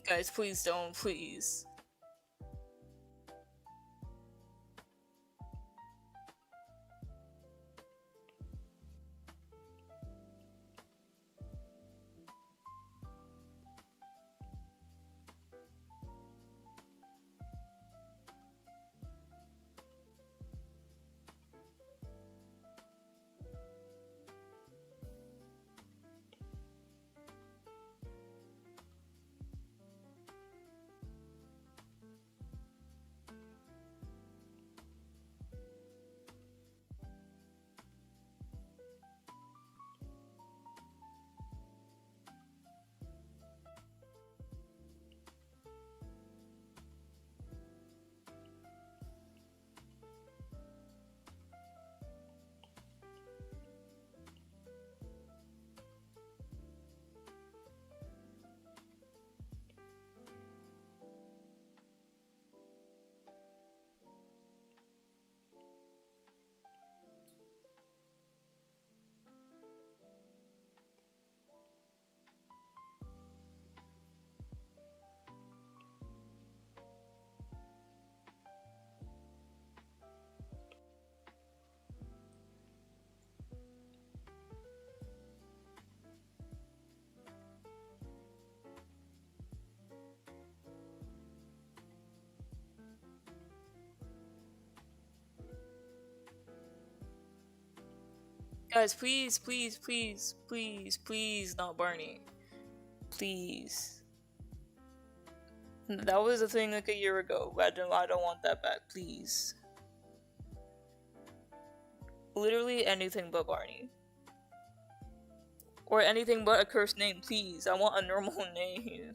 Guys, please don't, please. Guys, please, please, please, please, please, not Barney. Please. That was a thing like a year ago. I don't want that back, please. Literally anything but Barney. Or anything but a cursed name, please. I want a normal name.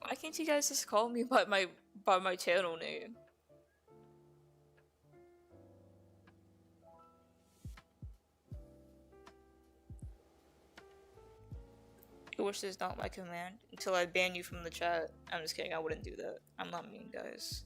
Why can't you guys just call me by my channel name? I wish is not my command until I ban you from the chat. I'm just kidding, I wouldn't do that. I'm not mean, guys.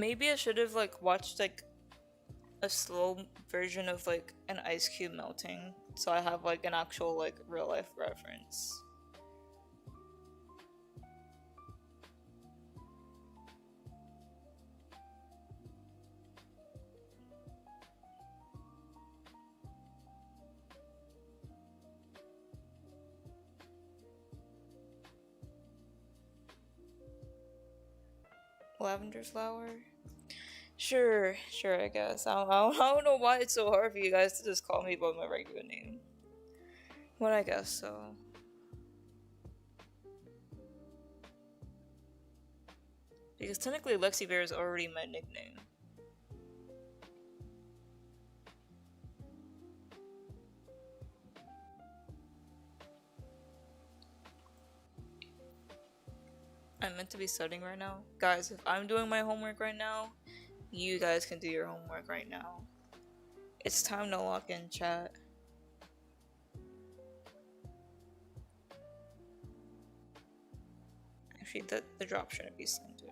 Maybe I should have like watched like a slow version of like an ice cube melting, so I have like an actual like real life reference. Lavender flower? Sure, I guess. I don't know why it's so hard for you guys to just call me by my regular name. But I guess so. Because technically Lexi Bear is already my nickname. I'm meant to be studying right now. Guys, if I'm doing my homework right now, you guys can do your homework right now. It's time to lock in, chat. Actually, the drop shouldn't be slanted.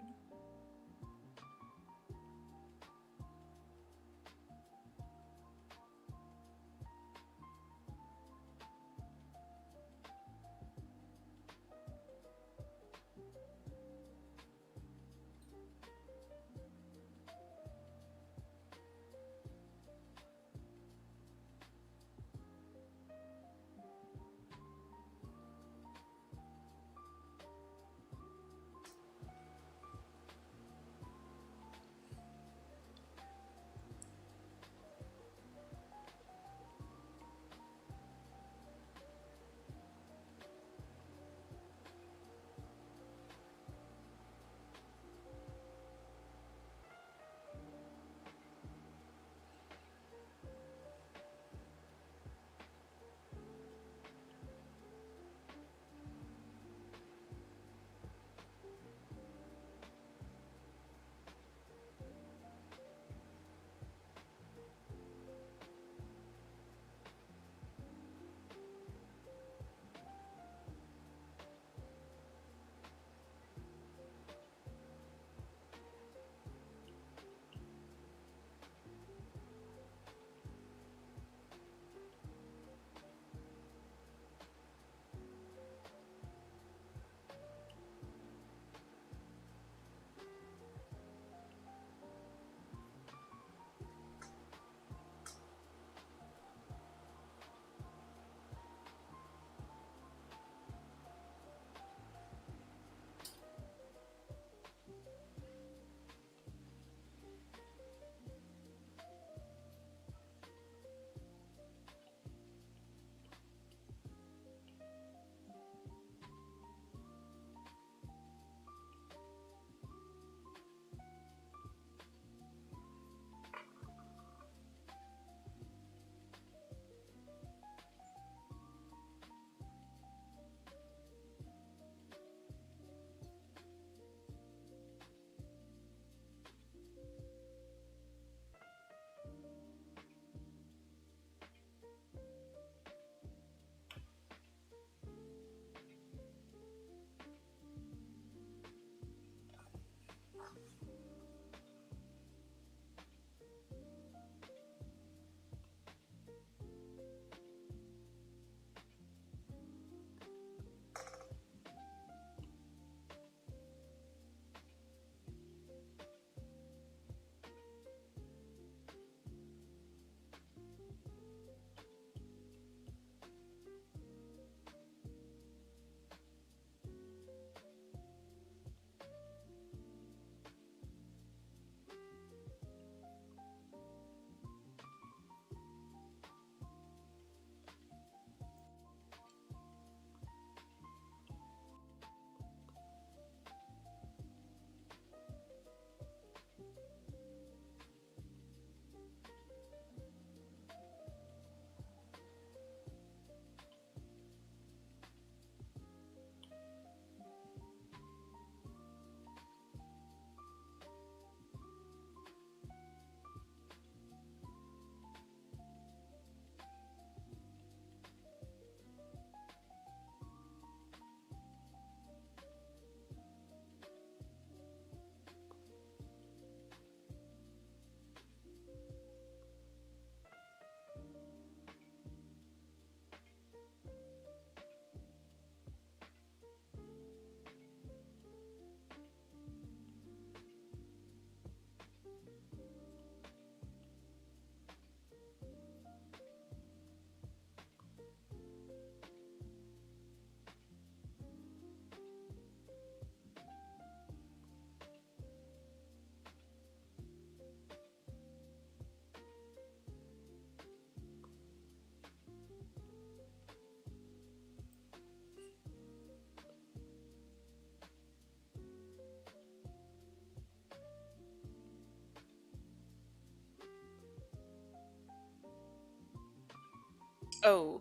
Oh.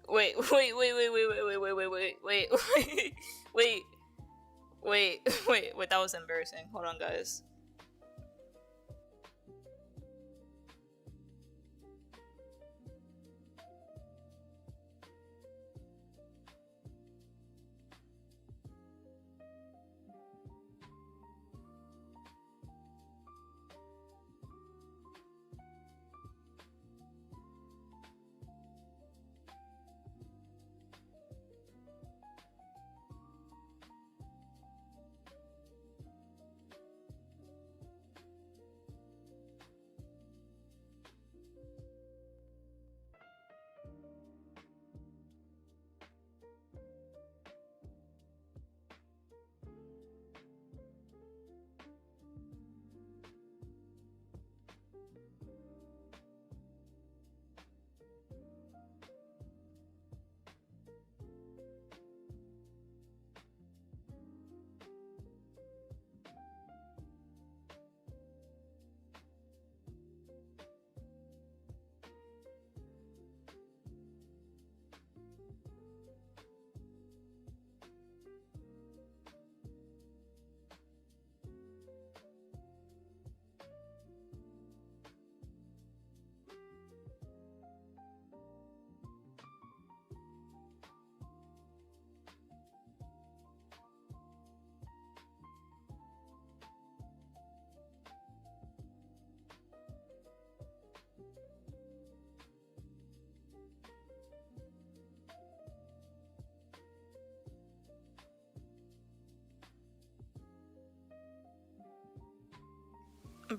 Wait, wait, wait, wait, wait, wait, wait, wait, wait, wait, wait, wait, wait. Wait, wait, that was embarrassing. Hold on, guys.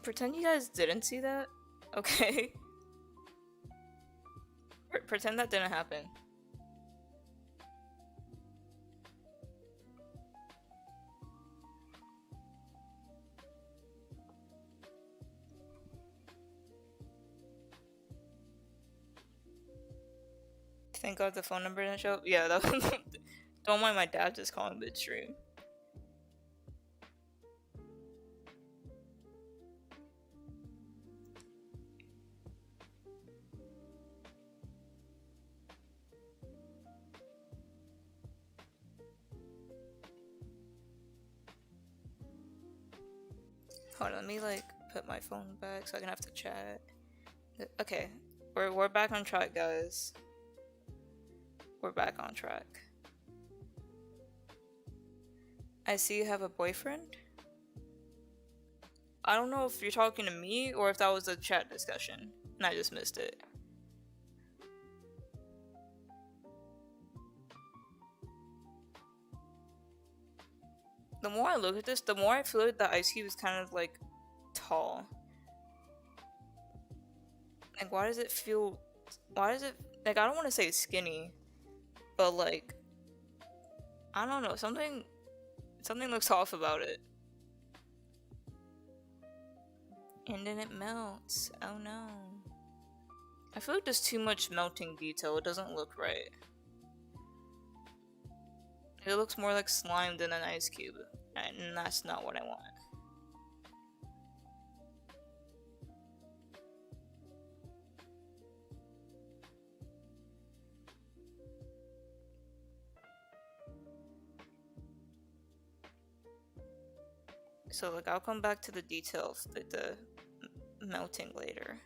Pretend you guys didn't see that, okay? Pretend that didn't happen. Thank God the phone number didn't show up. Yeah, that was don't mind my dad just calling midstream. Hold on, let me like put my phone back so I can have to chat. Okay, we're back on track, guys. We're back on track. I see you have a boyfriend. I don't know if you're talking to me or if that was a chat discussion and I just missed it. The more I look at this, the more I feel like the ice cube is kind of like tall. Like, why does it feel, like, I don't want to say skinny, but like, I don't know, something looks off about it. And then it melts. Oh no. I feel like there's too much melting detail. It doesn't look right. It looks more like slime than an ice cube, and that's not what I want. So like, I'll come back to the details, like the melting later.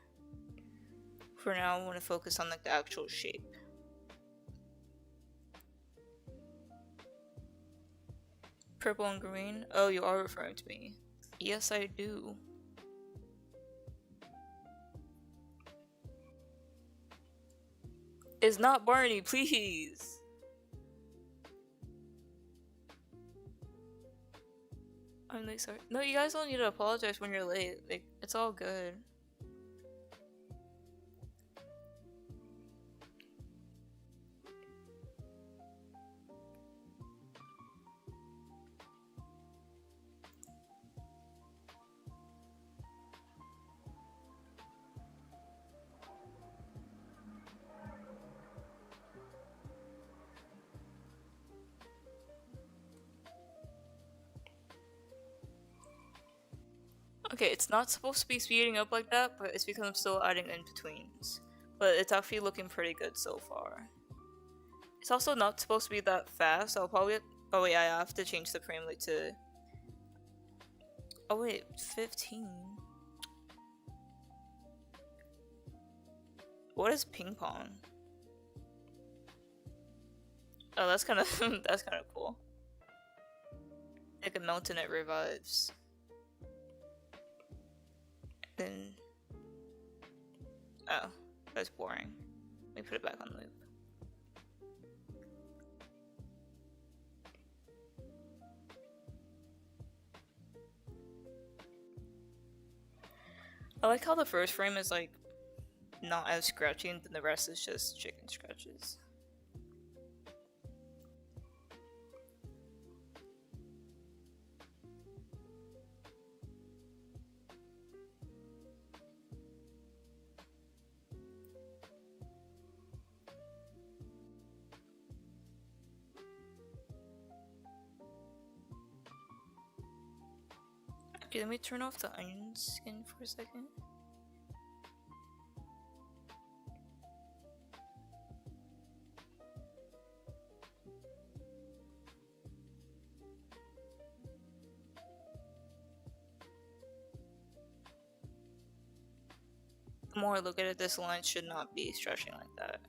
For now, I want to focus on like the actual shape. Purple and green? Oh, you are referring to me. Yes, I do. It's not Barney, please! I'm like, sorry. No, you guys don't need to apologize when you're late. Like, it's all good. Okay, it's not supposed to be speeding up like that, but it's because I'm still adding in-betweens. But it's actually looking pretty good so far. It's also not supposed to be that fast, so I'll probably Oh wait, I have to change the frame rate to. Oh wait, 15. What is ping pong? Oh, that's kind of that's kind of cool. Like a melt and it revives. Then. Oh, that's boring. Let me put it back on loop. I like how the first frame is like not as scratchy and then the rest is just chicken scratches. Okay, let me turn off the onion skin for a second. The more I look at it, this line should not be stretching like that.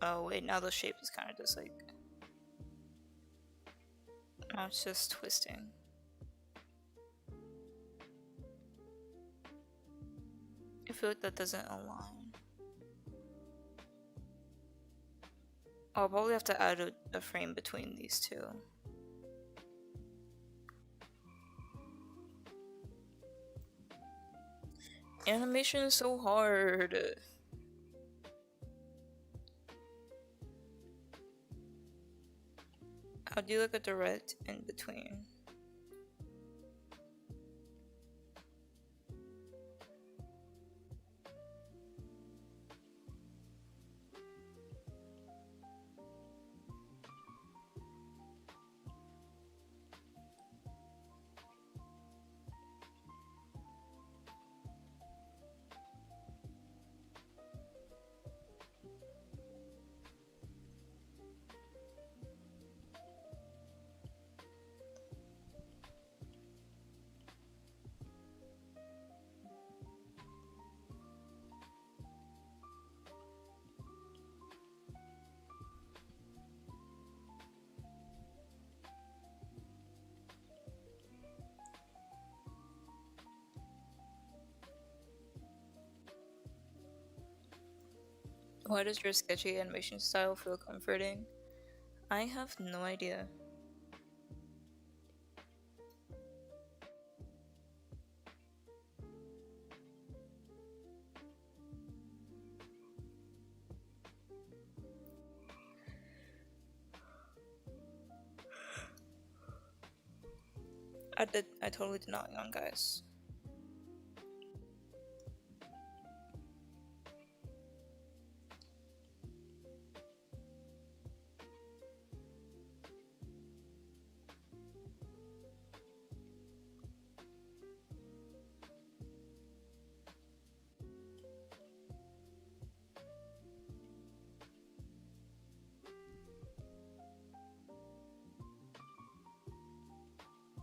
Oh wait, now the shape is kind of just like... Now it's just twisting. I feel like that doesn't align. I'll probably have to add a frame between these two. Animation is so hard. How do you look at the direct in between? Why does your sketchy animation style feel comforting? I have no idea. I totally did not yawn, guys.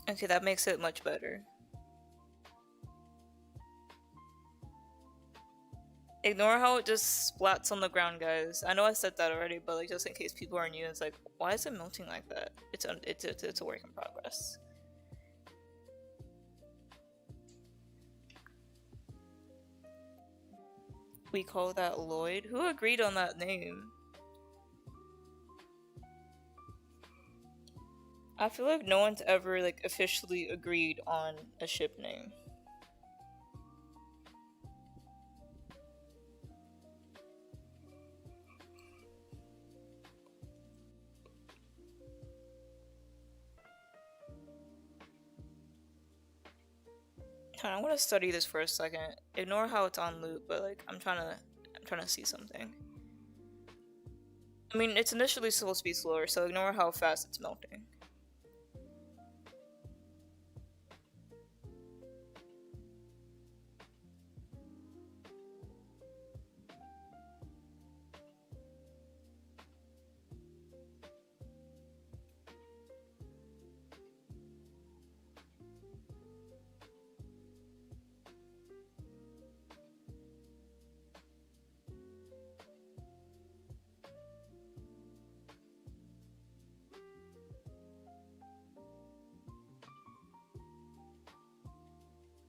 Okay, that makes it much better. Ignore how it just splats on the ground, guys. I know I said that already, but like just in case people are new, it's like, why is it melting like that? It's a work in progress. We call that Lloyd. Who agreed on that name? I feel like no one's ever like officially agreed on a ship name. I want to study this for a second. Ignore how it's on loop, but like I'm trying to see something. I mean, it's initially supposed to be slower, so ignore how fast it's melting.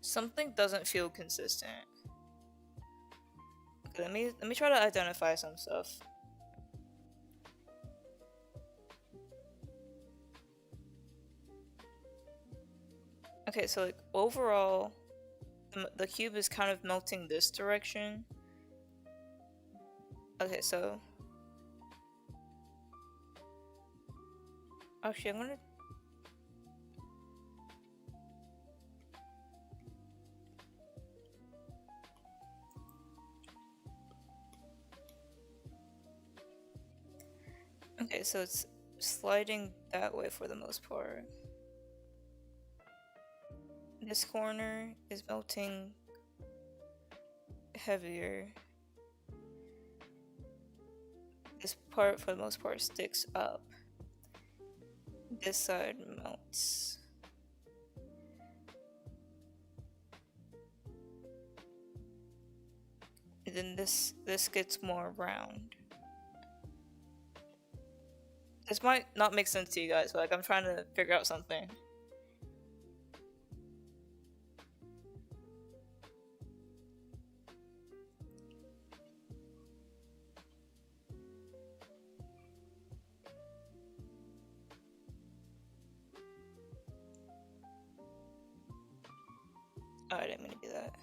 Something doesn't feel consistent. Okay, let me try to identify some stuff. Okay, so like overall, the cube is kind of melting this direction. Okay, so actually I'm gonna okay, so it's sliding that way for the most part. This corner is melting heavier. This part, for the most part, sticks up. This side melts. And then this gets more round. This might not make sense to you guys, but like I'm trying to figure out something. Oh, I didn't mean to do that.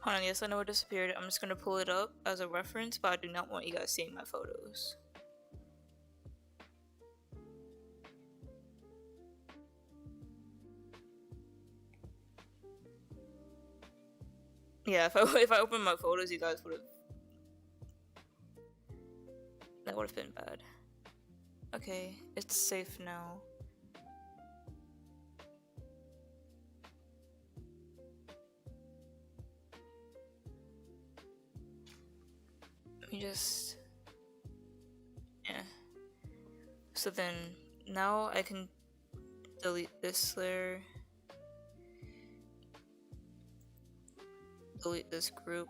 Hold on, yes, I know it disappeared. I'm just gonna pull it up as a reference, but I do not want you guys seeing my photos. Yeah, if I opened my photos, you guys would have. That would have been bad. Okay, it's safe now. Let me just. Yeah. So then now I can delete this layer, delete this group.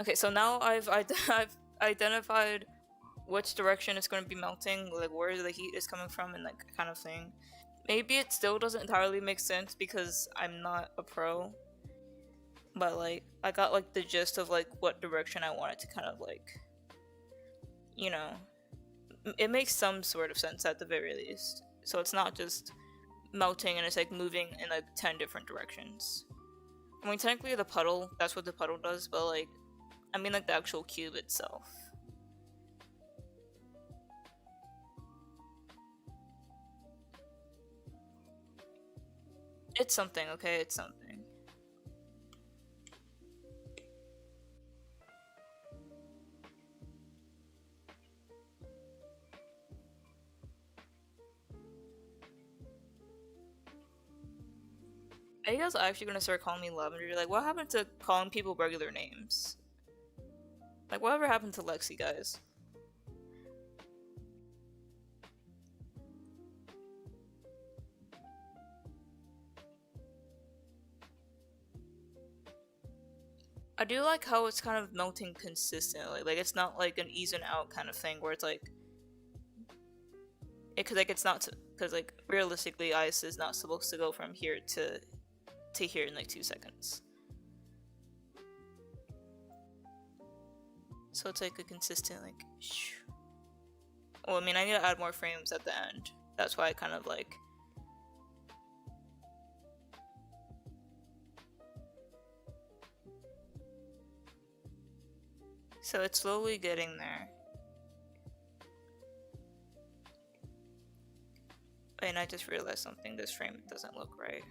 Okay, so now I've identified which direction it's going to be melting, like where the heat is coming from and like kind of thing. Maybe it still doesn't entirely make sense because I'm not a pro, but like I got like the gist of like what direction I want it to kind of like, you know, it makes some sort of sense at the very least. So it's not just melting and it's like moving in like 10 different directions. I mean, technically the puddle, that's what the puddle does, but like, I mean like the actual cube itself. It's something, okay? It's something. Are you guys actually gonna start calling me Lavender? Like, what happened to calling people regular names? Like, whatever happened to Lexi, guys? I do like how it's kind of melting consistently. Like, it's not like an ease and out kind of thing where it's like, it's not, because like realistically, ice is not supposed to go from here to here in like 2 seconds. So it's like a consistent like. Well, I mean, I need to add more frames at the end. That's why I kind of like. So it's slowly getting there. And I just realized something, this frame doesn't look right.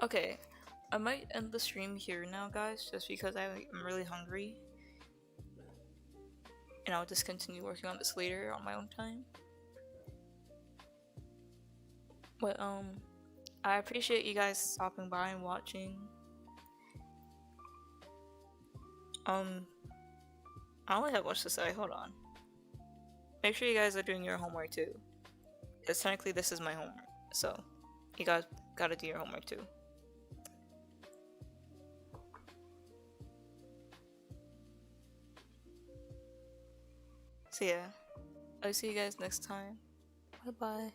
Okay, I might end the stream here now, guys, just because I'm really hungry. and I'll just continue working on this later on my own time. But I appreciate you guys stopping by and watching. I don't really have much to say. Hold on. Make sure you guys are doing your homework too. Because technically this is my homework, so you guys gotta do your homework too. So yeah, I'll see you guys next time. Bye bye.